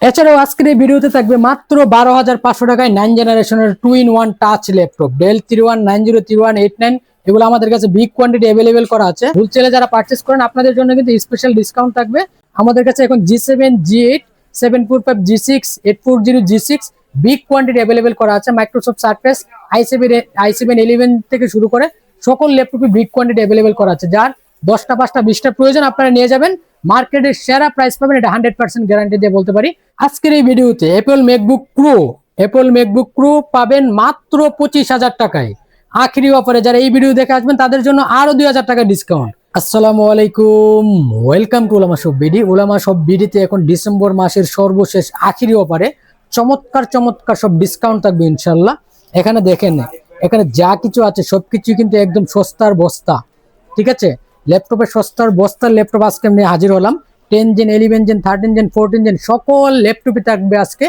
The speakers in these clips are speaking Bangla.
এছাড়াও আজকের এই ভিডিওতে থাকবে মাত্র 12,500 টাকায় 9 জেনারেশনের 2-in-1 টাচ ল্যাপটপ ডেল 31903189। এগুলো আমাদের কাছে বিগ কোয়ান্টিটি অ্যাভেলেবেল করা আছে। হোলসেলে যারা পারচেজ করেন আপনাদের জন্য কিন্তু স্পেশাল ডিসকাউন্ট থাকবে। আমাদের কাছে এখন G7, G8, 745, G6, 840, G6 big quantity available করা আছে। মাইক্রোসফট সারফেস i7 11 থেকে শুরু করে সকল ল্যাপটপে বিগ কোয়ান্টিটি অ্যাভেলেবেল করা আছে। যার 10টা 5টা 20টা প্রয়োজন আপনারা নিয়ে যাবেন। মার্কেটের সেরা প্রাইস পাবেন, এটা 100% গ্যারান্টি দিয়ে বলতে পারি। আজকের এই ভিডিওতে অ্যাপল ম্যাকবুক প্রো পাবেন মাত্র 25,000 টাকায় আখেরি অফারে। যারা এই ভিডিও দেখে আসবেন তাদের জন্য আরো 2,000 টাকা ডিসকাউন্ট। আসসালামু আলাইকুম, welcome to Ulama shop BD. Ulama shop বিডিতে এখন ডিসেম্বর মাসের সর্বশেষ আখেরি অফারে চমৎকার চমৎকার সব ডিসকাউন্ট থাকবে ইনশাল্লাহ। এখানে দেখেন, এখানে যা কিছু আছে সবকিছু কিন্তু একদম সস্তার বস্তা। ঠিক আছে, ল্যাপটপের সস্তার বস্তার ল্যাপটপ আজকে আমি হাজির হলাম। 10 জেন, 11 জেন, 13 জেন, 14 জেন সকল ল্যাপটপে থাকবে আজকে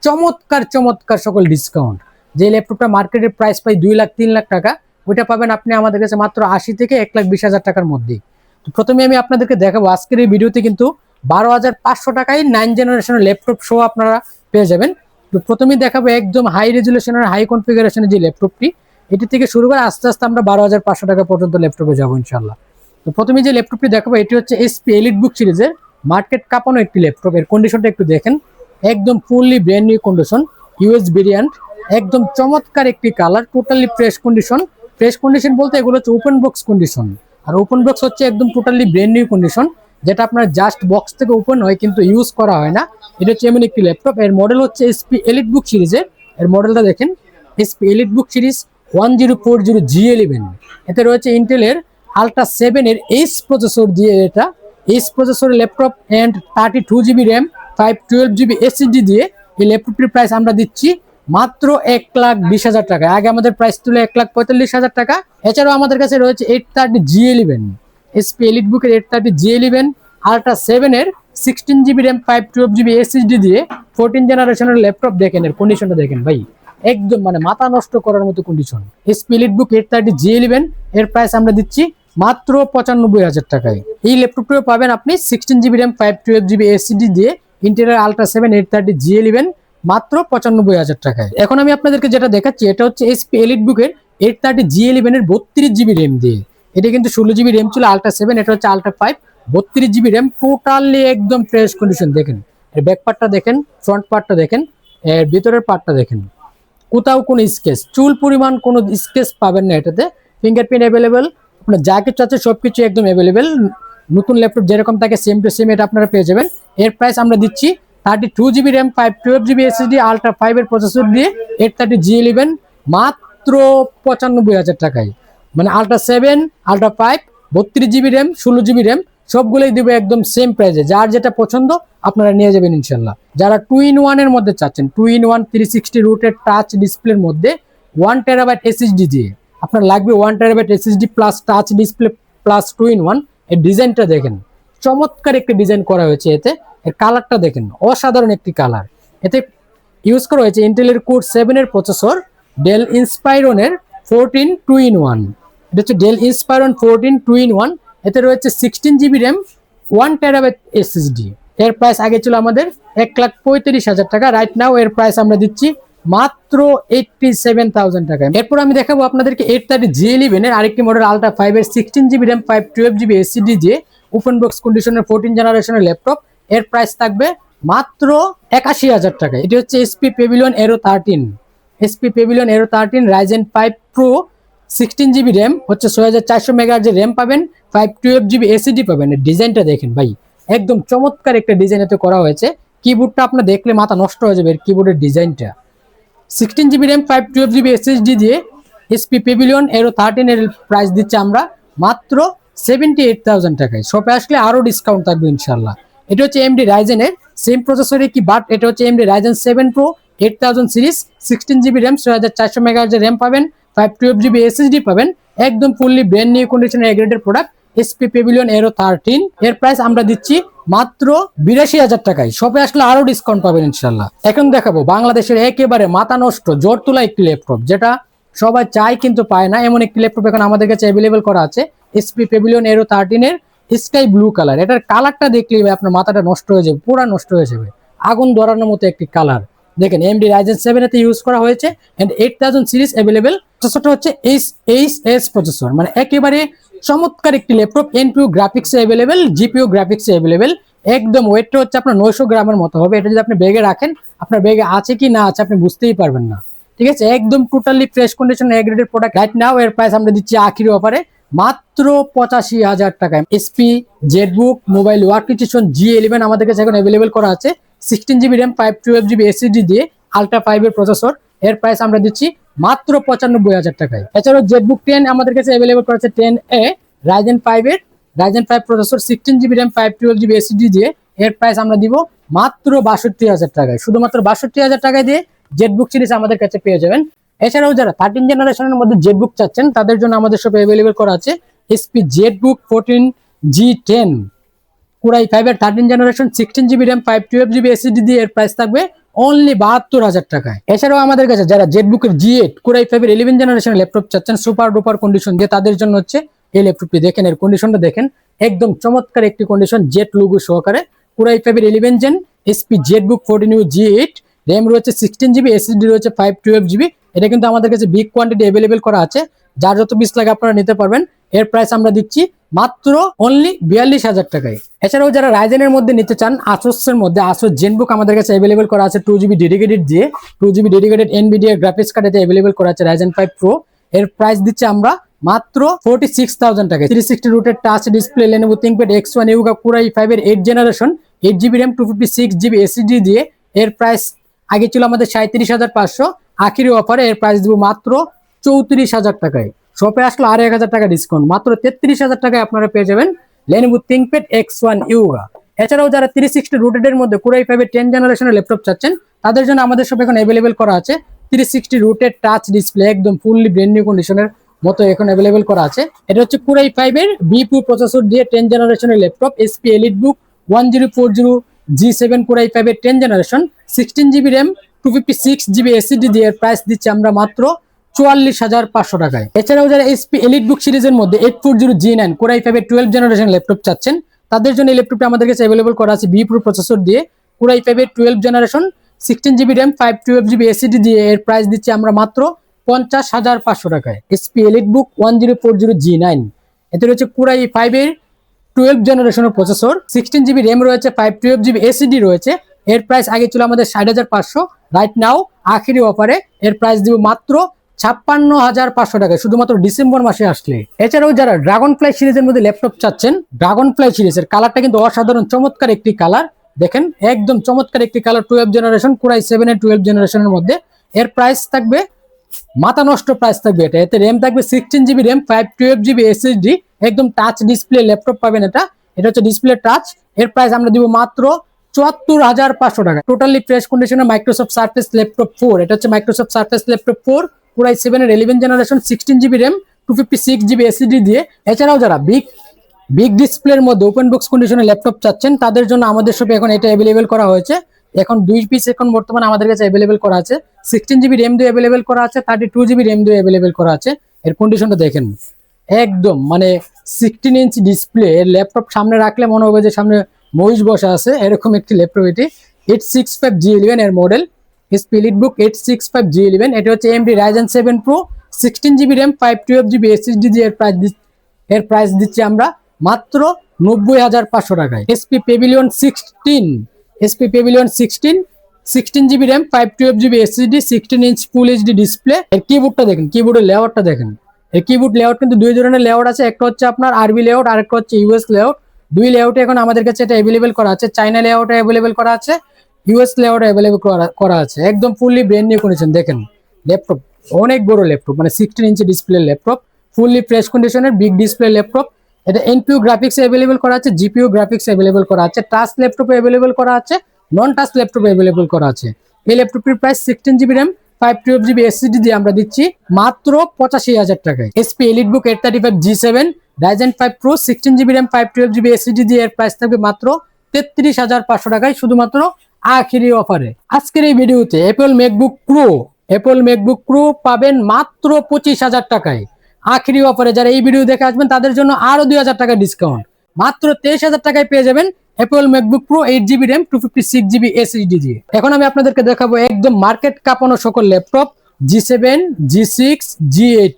চমৎকার চমৎকার সকল ডিসকাউন্ট। যে ল্যাপটপটা মার্কেটের প্রাইস পাই 2 লাখ 3 লাখ টাকা, ওইটা পাবেন আপনি আমাদের কাছে মাত্র 80 থেকে 1,20,000 টাকার মধ্যে। তো প্রথমে আমি আপনাদেরকে দেখাবো আজকের এই ভিডিওতে কিন্তু 12,500 টাকায় 9 জেনারেশনের ল্যাপটপ সহ আপনারা পেয়ে যাবেন। তো প্রথমেই দেখাবো একদম হাই রেজুলেশনের হাই কনফিগারেশনের যে ল্যাপটপটি, এটি থেকে শুরু করে আস্তে আস্তে আমরা 12,500 টাকা পর্যন্ত ল্যাপটপে যাবো ইনশাল্লাহ। তো প্রথমে যে ল্যাপটপটি দেখাবো এটি হচ্ছে HP এলিটবুক সিরিজের মার্কেট কাঁপানো একটি ল্যাপটপ। এর কন্ডিশনটা একটু দেখেন, একদম fully brand new condition, US variant, একদম চমৎকার একটি colour, totally fresh condition. Fresh condition বলতে এগুলো হচ্ছে ওপেন বক্স কন্ডিশন, আর ওপেন বক্স হচ্ছে একদম টোটালি ব্র্যান্ড নিউ কন্ডিশন, যেটা আপনার জাস্ট বক্স থেকে ওপেন হয় কিন্তু ইউজ করা হয় না। এটা হচ্ছে এমন একটি ল্যাপটপ। এর মডেল হচ্ছে HP এলিটবুক সিরিজের। এর মডেলটা দেখেন, HP এলিটবুক সিরিজ 1040G11। এতে রয়েছে ইন্টেলের আলট্রা 7 এর এইচ প্রসেসর দিয়ে, এটা এইচ প্রসেসরের laptop and 32GB RAM 512GB SSD দিয়ে এই ল্যাপটপটির প্রাইস আমরা দিচ্ছি মাত্র 1,20,000 টাকা। আগে আমাদের প্রাইস ছিল 1,45,000 টাকা। এছাড়াও আমাদের কাছে রয়েছে 830G11, HP এলিটবুকের 830G11 আলট্রা 7 এর 16GB র্যাম 512GB এসএসডি দিয়ে 14 জেনারেশনের ল্যাপটপ। দেখেন এর কন্ডিশনটা দেখেন ভাই, একদম মানে মাথা নষ্ট করার মতো কন্ডিশন। HP এলিটবুক 830G11 এর প্রাইস আমরা দিচ্ছি মাত্র 95,000 টাকায়। এই ল্যাপটপটিও পাবেন আপনি 16GB র্যাম 512GB এসএসডি দিয়ে ইন্টেলের আলট্রা 7 830G11 মাত্র 95,000 টাকায়। এখন আমি আপনাদেরকে যেটা দেখাচ্ছি এটা হচ্ছে HP এলিটবুকের 830G11 এর 32GB র্যাম দিয়ে। এটা কিন্তু 16GB র্যাম ছিল আলট্রা 7, এটা হচ্ছে আলট্রা 5, 32GB র্যাম, টোটালি একদম ফ্রেশ কন্ডিশন। দেখেন এর ব্যাক পার্টটা দেখেন, ফ্রন্ট পার্টটা দেখেন, এর ভিতরের পার্টটা দেখেন, কোথাও কোনো স্কেচ, চুল পরিমাণ কোনো স্কেচ পাবেন না এটাতে। ফিঙ্গারপ্রিন্ট অ্যাভেলেবেল, আপনার যা কিছু আছে সবকিছু একদম অ্যাভেলেবেল। নতুন ল্যাপটপ যেরকম থাকে সেম টু সেম এটা আপনারা পেয়ে যাবেন। এর প্রাইস আমরা দিচ্ছি 32GB RAM 512GB SSD ultra 5 এর প্রসেসর দিয়ে 830G11 মাত্র 95,000 টাকায়। মানে ultra 7, ultra 5, 32GB RAM, 16GB RAM সবগুলোই দেবে একদম সেম প্রাইসে। যার যেটা পছন্দ আপনারা নিয়ে যাবেন ইনশাল্লাহ। যারা 2-in-1 এর মধ্যে চাচ্ছেন, 2-in-1 360 রুটেড টাচ ডিসপ্লের মধ্যে 1TB এসএসডি দিয়ে আপনার লাগবে 1TB SSD plus touch display plus 2-in-1। এর ডিজাইনটা দেখেন, চমৎকার একটি ডিজাইন করা হয়েছে। এতে এর কালারটা দেখেন, অসাধারণ একটি কালার। এতে ইউজ করা হয়েছে ইন্টেলের কোর 7 এর প্রসেসর, ডেল ইন্সপাইরনের 14 2-in-1। এটা হচ্ছে ডেল ইন্সপাইরন 14 2-in-1। এতে রয়েছে 16GB র্যাম 1TB এসএসডি। এর প্রাইস আগে ছিল আমাদের 1,35,000 টাকা। রাইট নাও এর প্রাইস আমরা দিচ্ছি মাত্র 87,000 টাকা। এরপর আমি দেখাবো আপনাদেরকে 830G11 এর আরেকটি মডেল আলট্রা 5 এর 16GB র্যাম 512GB এসএসডি দিয়ে ওপেন বক্স কন্ডিশনের 14 জেনারেশনের ল্যাপটপ। এর প্রাইস থাকবে মাত্র 81,000 টাকা। এটি হচ্ছে HP Pavilion Aero 13, HP Pavilion Aero 13 Ryzen 5 Pro 16GB RAM, হচ্ছে 6400 MHz র্যাম পাবেন, 512GB এসএসডি পাবেন। এর ডিজাইনটা দেখেন ভাই, একদম চমৎকার একটা ডিজাইন এতে করা হয়েছে। কিবোর্ডটা আপনার দেখলে মাথা নষ্ট হয়ে যাবে, এর কিবোর্ডের ডিজাইনটা। 16GB র্যাম 512GB এসএসডি দিয়ে HP Pavilion Aero 13 এর প্রাইস দিচ্ছে আমরা মাত্র 78,000 টাকায়। শপে আসলে আরো ডিসকাউন্ট থাকবে ইনশাল্লাহ। এটা হচ্ছে AMD Ryzen এর সেম প্রসেসরে কি, বাট এটা হচ্ছে AMD Ryzen 7 Pro 8000 series, 16GB RAM, 6400 MHz RAM পাবেন, 512GB এসএসডি পাবেন, একদম ফুললি ব্র্যান্ড নিউ কন্ডিশনের A-graded product HP Pavilion Aero 13। এর প্রাইস আমরা দিচ্ছি মাত্র 82,000 টাকায়। শপে আসলে আরো ডিসকাউন্ট পাবেন ইনশাল্লাহ। এখন দেখাবো বাংলাদেশের একেবারে মাথা নষ্ট জোর তোলা একটি ল্যাপটপ, যেটা সবাই চায় কিন্তু পায় না, এমন একটি ল্যাপটপ এখন আমাদের কাছে অ্যাভেলেবেল করা আছে। HP Pavilion Aero 13 এর স্কাই ব্লু কালার। এটার কালারটা দেখলেই আপনার মাথাটা নষ্ট হয়ে যাবে, পুরা নষ্ট হয়ে যাবে। আগুন ধরানোর মতো একটি কালার। দেখেন AMD Ryzen 7 এতে ইউজ করা হয়েছে এন্ড 8000 সিরিজ अवेलेबल। প্রসেসরটা হচ্ছে এইচএস প্রসেসর, মানে একেবারে চমৎকার একটি ল্যাপটপ। এনপিইউ গ্রাফিক্সে अवेलेबल, জিপিইউ গ্রাফিক্সে अवेलेबल। একদম ওয়েটটা হচ্ছে আপনার 900 গ্রামের মতো হবে। এটা যদি আপনি ব্যাগে রাখেন, আপনার ব্যাগে আছে কি না আছে আপনি বুঝতেই পারবেন না। ঠিক আছে, একদম টোটালি ফ্রেশ কন্ডিশন এ গ্রেডের প্রোডাক্ট। রাইট নাও এর প্রাইস আমরা দিচ্ছি আখিরি অফারে মাত্র 85,000 টাকায়। SP Jetbook mobile workstation G11 আমাদের কাছে এখন अवेलेबल করা আছে 16GB RAM 512GB SSD দিয়ে আলট্রা 5 এর প্রসেসর। এর প্রাইস আমরা দিচ্ছি মাত্র 95,000 টাকায়। এছাড়াও জেটবুক 10 আমাদের কাছে अवेलेबल করা আছে 10A Ryzen 5 এর Ryzen 5 processor 16GB RAM 512GB SSD দিয়ে। এর প্রাইস আমরা দিব মাত্র 62,000 টাকায়। শুধুমাত্র 62,000 টাকায় দিয়ে জেটবুক সিরিজ আমাদের কাছে পেয়ে যাবেন। এছাড়াও যারা 13 জেনারেশনের মধ্যে জেটবুক চাচ্ছেন তাদের জন্য আমাদের শপে अवेलेबल করা আছে SP Jetbook 14G10 Core i5 এর 13 generation 16GB RAM 512GB SSD দিয়ে। এর প্রাইস থাকবে অনলি 72,000 টাকায়। এছাড়াও আমাদের কাছে যারা জেটবুকের G8 Core i5 এর 11 জেনারেশনের ল্যাপটপ চাচ্ছেন সুপার ডুপার কন্ডিশন দিয়ে, তাদের জন্য হচ্ছে এই ল্যাপটপটি। দেখেন এর কন্ডিশনটা দেখেন, একদম চমৎকার একটি কন্ডিশন জেট লোগো সহকারে। Core i5 এর 11 gen SP Jetbook 14U G8, RAM রয়েছে 16GB, SSD রয়েছে 512GB। এটা কিন্তু আমাদের কাছে বিগ কোয়ান্টিটি अवेलेबल করা আছে, যার যত পিস লাগে আপনারা নিতে পারবেন। এর প্রাইস আমরা দিচ্ছি মাত্র অনলি 42,000 টাকায়। এছাড়াও যারা রাইজেনের মধ্যে নিতে চান আসুসের মধ্যে আসুস জেনবুক আমাদের কাছে अवेलेबल করা আছে 2GB ডেডিকেটেড দিয়ে। 2GB dedicated Nvidia graphics card এতে अवेलेबल করা আছে Ryzen 5 Pro। এর প্রাইস দিচ্ছি আমরা মাত্র 46,000 টাকায়। 360 rooted touch display Lenovo ThinkPad X1 Yuga Core i5 এর 8 generation 8GB RAM 256GB SSD দিয়ে। এর প্রাইস আগে ছিল আমাদের 37,500, আখিরি অফারে এর প্রাইস দিব মাত্র 34,000 টাকায়। শপে আসলে আর 1,000 টাকা ডিসকাউন্ট, মাত্র 33,000 টাকায় আপনারা পেয়ে যাবেন Lenovo ThinkPad X1 Yuga। এছাড়াও যারা 360 রুটেড এর মধ্যে Core i5 এর 10 জেনারেশনের ল্যাপটপ চাচ্ছেন তাদের জন্য আমাদের শপে এখন अवेलेबल করা আছে 360 রুটেড টাচ ডিসপ্লে, একদম ফুললি ব্র্যান্ড নিউ কন্ডিশনের মতো এখন अवेलेबल করা আছে। এটা হচ্ছে Core i5 এর B2 প্রসেসর দিয়ে 10 জেনারেশনের laptop SP EliteBook 1040 G7 Core i5 এর 10 generation 16GB RAM 256GB SSD দিয়ে। এর প্রাইস দিচ্ছি আমরা মাত্র 44,500 টাকায়। এছাড়াও যারা এসপি EliteBook সিরিজের মধ্যে 840 G9 Core i5 এর 12 জেনারেশন ল্যাপটপ চাচ্ছেন তাদের জন্য এই ল্যাপটপটা আমাদের কাছে अवेलेबल করা আছে B Pro প্রসেসর দিয়ে Core i5 এর 12 generation 16GB RAM 512GB SSD দিয়ে। এর প্রাইস দিচ্ছি আমরা মাত্র 50,500 টাকায়। এসপি EliteBook 1040 G9 এতে রয়েছে Core i5 এর 12 জেনারেশনের প্রসেসর 16GB RAM রয়েছে 512GB SSD রয়েছে। এর প্রাইস আগে ছিল আমাদের 60,500, রাইট নাও আখিরি অফারে এর প্রাইস দিব মাত্র 56,500 টাকায় শুধুমাত্র ডিসেম্বর মাসে আসলে। এছাড়াও যারা ড্রাগন ফ্লাই সিরিজের মধ্যে ল্যাপটপ চাচ্ছেন, ড্রাগন ফ্লাই সিরিজের কালারটা কিন্তু অসাধারণ চমৎকার একটি কালার। দেখেন একদম চমৎকার একটি কালার 12 জেনারেশন Core i7 এর 12 জেনারেশনের মধ্যে। এর প্রাইস থাকবে মাথা নষ্ট প্রাইস থাকবে এটা। এতে RAM থাকবে 16GB RAM 512GB SSD, একদম টাচ ডিসপ্লে ল্যাপটপ পাবেন এটা। এটা হচ্ছে ডিসপ্লে টাচ। এর প্রাইস আমরা দিব মাত্র 74,500 টাকা। টোটালি ফ্রেশ কন্ডিশনে মাইক্রোসফট সারফেস ল্যাপটপ 4। এটা হচ্ছে Microsoft surface laptop 4 Core i7 এর 11 generation 16GB RAM 256GB SSD দিয়ে। এছাড়াও যারা বিগ ডিসপ্লের মধ্যে ওপেন বক্স কন্ডিশনে ল্যাপটপ চাচ্ছেন তাদের জন্য আমাদের শপে এখন এটা अवेलेबल করা হয়েছে। এখন 2 পিস এখন বর্তমানে আমাদের কাছে अवेलेबल করা আছে 16GB RAM দিয়ে अवेलेबल করা আছে 32GB RAM দিয়ে अवेलेबल করা আছে। এর কন্ডিশনটা দেখেন, একদম মানে 16 ইঞ্চি ডিসপ্লে। ল্যাপটপ সামনে রাখলে মনে হবে যে সামনে মহিষ বসা আছে, এরকম একটি ল্যাপটপ এটি। 865 G11 এর মডেল এসপি EliteBook 865 G11। এটা হচ্ছে AMD Ryzen 7 Pro 16GB RAM 512GB SSD দিয়ে। এর প্রাইস দিচ্ছি আমরা মাত্র 90,500 টাকায়। SP Pavilion 16 16GB RAM 512GB SSD 16 inch full HD display. এর কিবোর্ডটা দেখেন, কিবোর্ডের লেআউটটা দেখেন। এই কিবোর্ড লেআউট কিন্তু দুই ধরনের লেআউট আছে, একটা হচ্ছে আপনার আরবি লেআউট আর একটা হচ্ছে ইউএস লেআউট। দুই লেআউটে এখন আমাদের কাছে এটা अवेलेबल করা আছে। চাইনা লেআউটে अवेलेबल করা আছে, ইউএস লেআউটে अवेलेबल করা আছে। একদম ফুললি ব্র্যান্ড নিউ কন্ডিশন। দেখেন ল্যাপটপ অনেক বড় ল্যাপটপ, মানে 16 inch display laptop, fully fresh কন্ডিশনের বিগ ডিসপ্লে ল্যাপটপ। এটা এনপিইউ গ্রাফিক্সে अवेलेबल করা আছে, জিপিইউ গ্রাফিক্সে अवेलेबल করা আছে, টাচ ল্যাপটপে अवेलेबल করা আছে, নন টাচ ল্যাপটপে अवेलेबल করা আছে। এই ল্যাপটপটির price 16GB RAM 512GB SSD দিয়ে আমরা দিচ্ছি মাত্র 85,000 টাকায়। SP EliteBook 835 G7 Ryzen 5 Pro 16GB RAM 512GB SSD দিয়ে। এর প্রাইস থাকবে মাত্র 33,500 টাকায় শুধুমাত্র আখিরি অফারে। আজকের এই ভিডিওতে Apple MacBook Pro পাবেন মাত্র 25,000 টাকায় আখিরি অফারে। যারা এই ভিডিও দেখে আসবেন তাদের জন্য আরো 2,000 টাকা ডিসকাউন্ট, মাত্র 23,000 টাকায় পেয়ে যাবেন Apple MacBook pro 8 GB RAM 256 GB SSD দিয়ে। এখন আমি আপনাদেরকে দেখাবো একদম মার্কেট কাঁপানো সকল ল্যাপটপ G7, G6, G8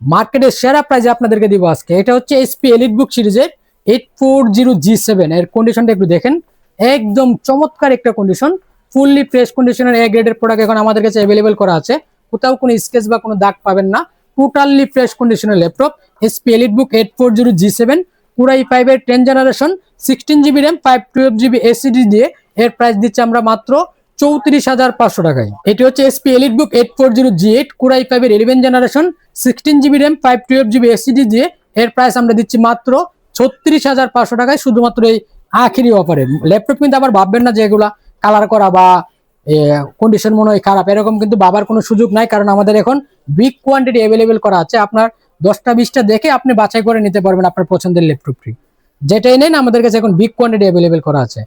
মার্কেটের সেরা প্রাইসে আপনাদেরকে দিব আজকে। এটা হচ্ছে HP EliteBook সিরিজের 840G7 এর কন্ডিশনটা একটু দেখেন, একদম চমৎকার একটা কন্ডিশন, ফুললি ফ্রেশ কন্ডিশনের এ গ্রেডের প্রোডাক্ট এখন আমাদের কাছে অ্যাভেলেবেল করা আছে। কোথাও কোনো স্কেচ বা কোনো দাগ পাবেন না, টোটালি ফ্রেশ কন্ডিশনের ল্যাপটপ HP EliteBook 840G7 পুরো i5 এর 10 generation 16 GB RAM 512 GB SSD দিয়ে। এর প্রাইস দিচ্ছি আমরা মাত্র 34,500 টাকায়। এটি হচ্ছে HP EliteBook 840G8 Core i5 এর 11 generation 16 GB RAM 512 GB SSD দিয়ে। এর প্রাইস আমরা দিচ্ছি মাত্র 36,500 টাকায়, শুধুমাত্র এই আখেরি অফারে। ল্যাপটপ কিন্তু আবার ভাববেন না যে এগুলা কালার করা বা কন্ডিশন মনে হয় খারাপ, এরকম কিন্তু ভাবার কোনো সুযোগ নাই, কারণ আমাদের এখন বিগ কোয়ান্টিটি অ্যাভেলেবেল করা আছে। আপনার 10টা 20টা দেখে আপনি বাছাই করে নিতে পারবেন আপনার পছন্দের ল্যাপটপটি, যেটাই নেন আমাদের কাছে এখন বিগ কোয়ান্টিটি অ্যাভেলেবেল করা আছে।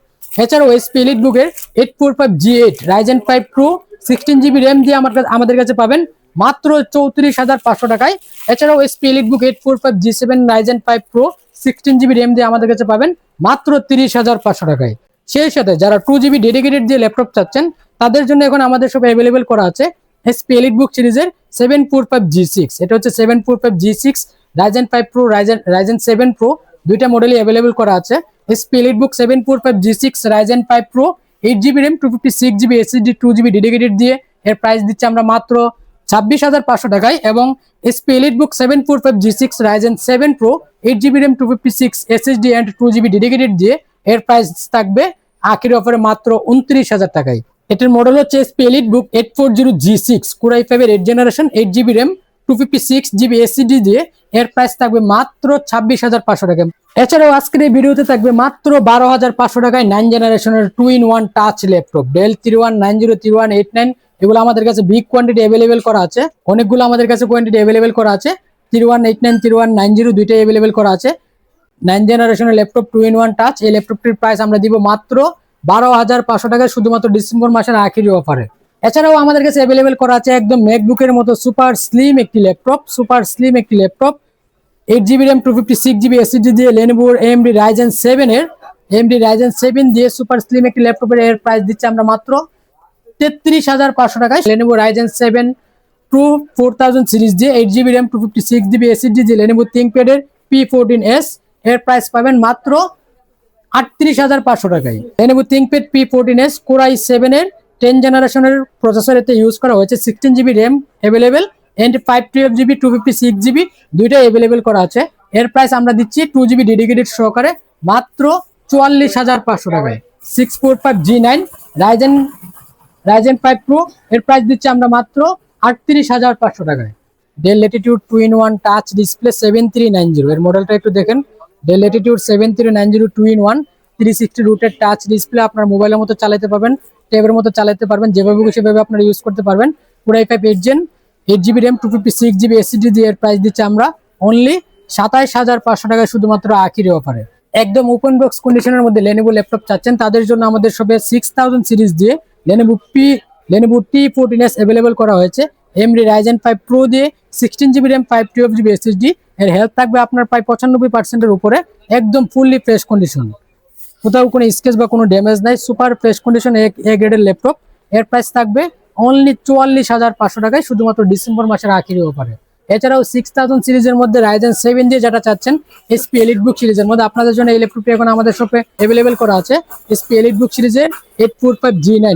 এছাড়াও HP EliteBook এর 845G8 Ryzen 5 Pro 16 GB RAM দিয়ে আমাদের কাছে পাবেন মাত্র 34,500 টাকায়। এছাড়াও HP EliteBook 845G7 Ryzen 5 Pro 16 GB RAM দিয়ে আমাদের কাছে পাবেন মাত্র 30,500 টাকায়। সেই সাথে যারা 2 GB ডেডিকেটেড দিয়ে ল্যাপটপ চাচ্ছেন তাদের জন্য এখন আমাদের সব অ্যাভেলেবেল করা আছে HP EliteBook সিরিজের 745G6। এটা হচ্ছে 745G6 Ryzen 5 Pro Ryzen 7 Pro দুইটা মডেলই অ্যাভেলেবেল করা আছে। HP EliteBook 745G6 Ryzen 5 Pro 8 GB RAM 256 GB SSD 2 GB dedicated দিয়ে। এর প্রাইস দিচ্ছে আমরা মাত্র 26,500 টাকায়। এবং HP EliteBook 745G6 Ryzen 7 Pro 8 GB RAM 256 SSD and 2 GB dedicated দিয়ে। এর প্রাইস থাকবে আখেরি অফারে মাত্র 29,000 টাকায়। এটার মডেল হচ্ছে HP EliteBook 840G6 Core i5 এর 8 generation 8 GB RAM 256 GB SSD দিয়ে। এর প্রাইস থাকবে মাত্র 26,500 টাকা। এছাড়াও আজকের এই ভিডিওতে থাকবে মাত্র 12,500 টাকায় 9 জেনারেশনের 2-in-1 টাচ ল্যাপটপ Dell 3190 3189। এগুলো আমাদের কাছে বিগ কোয়ান্টিটি অ্যাভেলেবেল করা আছে, অনেকগুলো আমাদের কাছে কোয়ান্টিটি অ্যাভেলেবেল করা আছে। 3189 3190 দুইটাই অ্যাভেলেবেল করা আছে। 9 জেনারেশনের ল্যাপটপ 2-in-1 টাচ, এই ল্যাপটপটির প্রাইস আমরা দিব মাত্র 12,500 টাকায়, শুধুমাত্র ডিসেম্বর মাসের আখেরি অফারে। এছাড়াও আমাদের কাছে অ্যাভেলেবেল করা আছে একদম ম্যাকবুকের মতো সুপার স্লিম একটি laptop 8 GB RAM 256 GB SSD দিয়ে Lenovo AMD Ryzen 7 দিয়ে সুপার স্লিম একটি ল্যাপটপের এর প্রাইস দিচ্ছে আমরা মাত্র 33,500 টাকায়। Lenovo Ryzen 7 Pro 4000 সিরিজ দিয়ে 8 GB র্যাম 256 GB SSD দিয়ে Lenovo ThinkPad এর P14s এর প্রাইস পাবেন মাত্র 38,500 টাকায়। Lenovo ThinkPad P14s Core i7 এর 10 জেনারেশনের প্রসেসর এতে ইউজ করা হয়েছে। 16 GB RAM available and 512 GB 256 GB দুইটাই অ্যাভেলেবেল করা আছে। এর প্রাইস আমরা দিচ্ছি 2 GB ডেডিকেটেড সহকারে মাত্র 44,500 টাকায়। 645G9 Ryzen 5 Pro এর প্রাইস দিচ্ছি আমরা মাত্র 38,500 টাকায়। Dell Latitude 2-in-1 touch display 7390 এর মডেলটা একটু দেখেন। Dell Latitude 7390 2-in-1 360 rooted touch display, আপনার মোবাইলের মতো চালাতে পারবেন, ট্যাবের মতো চালাতে পারবেন, যেভাবে সেভাবে আপনারা ইউজ করতে পারবেন। Core i5 8 GB RAM 256 GB SSD দিয়ে। এর প্রাইস দিচ্ছে আমরা অনলি 27,500 টাকায়, শুধুমাত্র আখেরি অফারে। একদম ওপেন বক্স কন্ডিশনের মধ্যে Lenovo ল্যাপটপ চাচ্ছেন তাদের জন্য আমাদের শপে 6000 সিরিজ দিয়ে Lenovo T14s অ্যাভেলেবেল করা হয়েছে। AMD Ryzen 5 Pro দিয়ে 16 GB র্যাম 512 GB SSD। এর হেলথ থাকবে আপনার প্রায় 95% এর উপরে, একদম ফুললি ফ্রেশ কন্ডিশন, কোথাও কোনো স্কেচ বা কোনো ড্যামেজ নাই, সুপার ফ্রেশ কন্ডিশন এ গ্রেডের ল্যাপটপ। এর প্রাইস থাকবে অনলি 44,500 টাকায়, শুধুমাত্র ডিসেম্বর মাসের আখেরি অফারে। এছাড়াও 6000 সিরিজের মধ্যে Ryzen 7 দিয়ে যেটা চাচ্ছেন HP EliteBook সিরিজের মধ্যে আপনাদের জন্য এই ল্যাপটপটি এখন আমাদের শপে অ্যাভেলেবেল করা আছে। HP EliteBook সিরিজের 845G9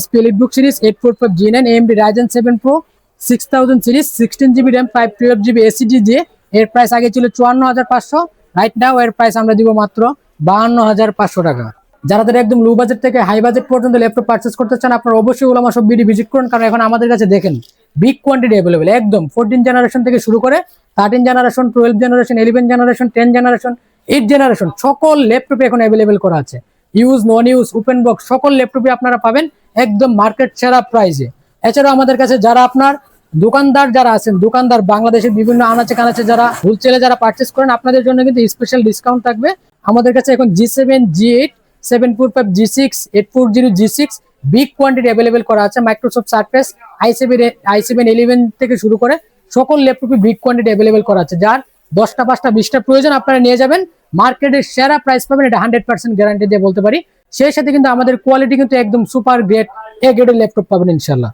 HP EliteBook series 845G9 AMD Ryzen 7 Pro 6000 series 16 GB RAM 512 GB SSD দিয়ে। এর প্রাইস আগে ছিল 54,500, রাইট নাও এর প্রাইস আমরা দিব মাত্র 52,500 টাকা। যারা একদম লো বাজেট থেকে হাই বাজেট পর্যন্ত ল্যাপটপ পারচেজ করতে চান আপনারা অবশ্যই ওলামা সব ভিডিও ভিজিট করুন, কারণ এখন আমাদের কাছে দেখেন বিগ কোয়ান্টিটি অ্যাভেলেবেল, একদম 14 জেনারেশন থেকে শুরু করে 13 generation 12 generation 11 generation 10 generation 8 generation সকল ল্যাপটপে এখন অ্যাভেলেবেল করা আছে। ইউজ নন ইউজ ওপেন বক্স সকল ল্যাপটপে আপনারা পাবেন একদম মার্কেট সেরা প্রাইসে। এছাড়াও আমাদের কাছে যারা আপনার দোকানদার যারা আছেন, দোকানদার বাংলাদেশের বিভিন্ন আনাচে কানাচে যারা হোলসেলে যারা পারচেজ করেন আপনাদের জন্য কিন্তু স্পেশাল ডিসকাউন্ট থাকবে। আমাদের কাছে এখন G7 G8 745 G6 840G6 big quantity available করা আছে। মাইক্রোসফট সারফেস i7 11 থেকে শুরু করে সকল ল্যাপটপে বিগ কোয়ান্টিটি অ্যাভেলেবেল করা আছে। যার 10টা 5টা 20টা প্রয়োজন আপনারা নিয়ে যাবেন, মার্কেটের সেরা প্রাইস পাবেন, এটা 100% গ্যারান্টি দিয়ে বলতে পারি। সেই সাথে কিন্তু আমাদের কোয়ালিটি কিন্তু একদম সুপার গ্রেড, এ গ্রেডের ল্যাপটপ পাবেন ইনশাল্লাহ।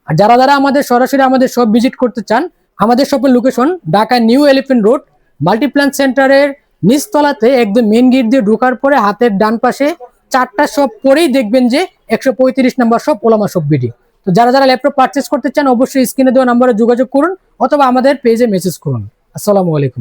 আর যারা যারা আমাদের সরাসরি আমাদের শপ ভিজিট করতে চান, আমাদের শপের location Dhaka new elephant road Multiplan সেন্টারের নিচতলাতে একদম মেন গেট দিয়ে ঢোকার পরে হাতের ডান পাশে 4টা শপ পরেই দেখবেন যে 135 নাম্বার শপ ওলামা শপ বিডি। তো যারা যারা ল্যাপটপ পারচেস করতে চান অবশ্যই স্ক্রিনে দেওয়া নাম্বারে যোগাযোগ করুন অথবা আমাদের পেজে মেসেজ করুন। আসসালামু আলাইকুম।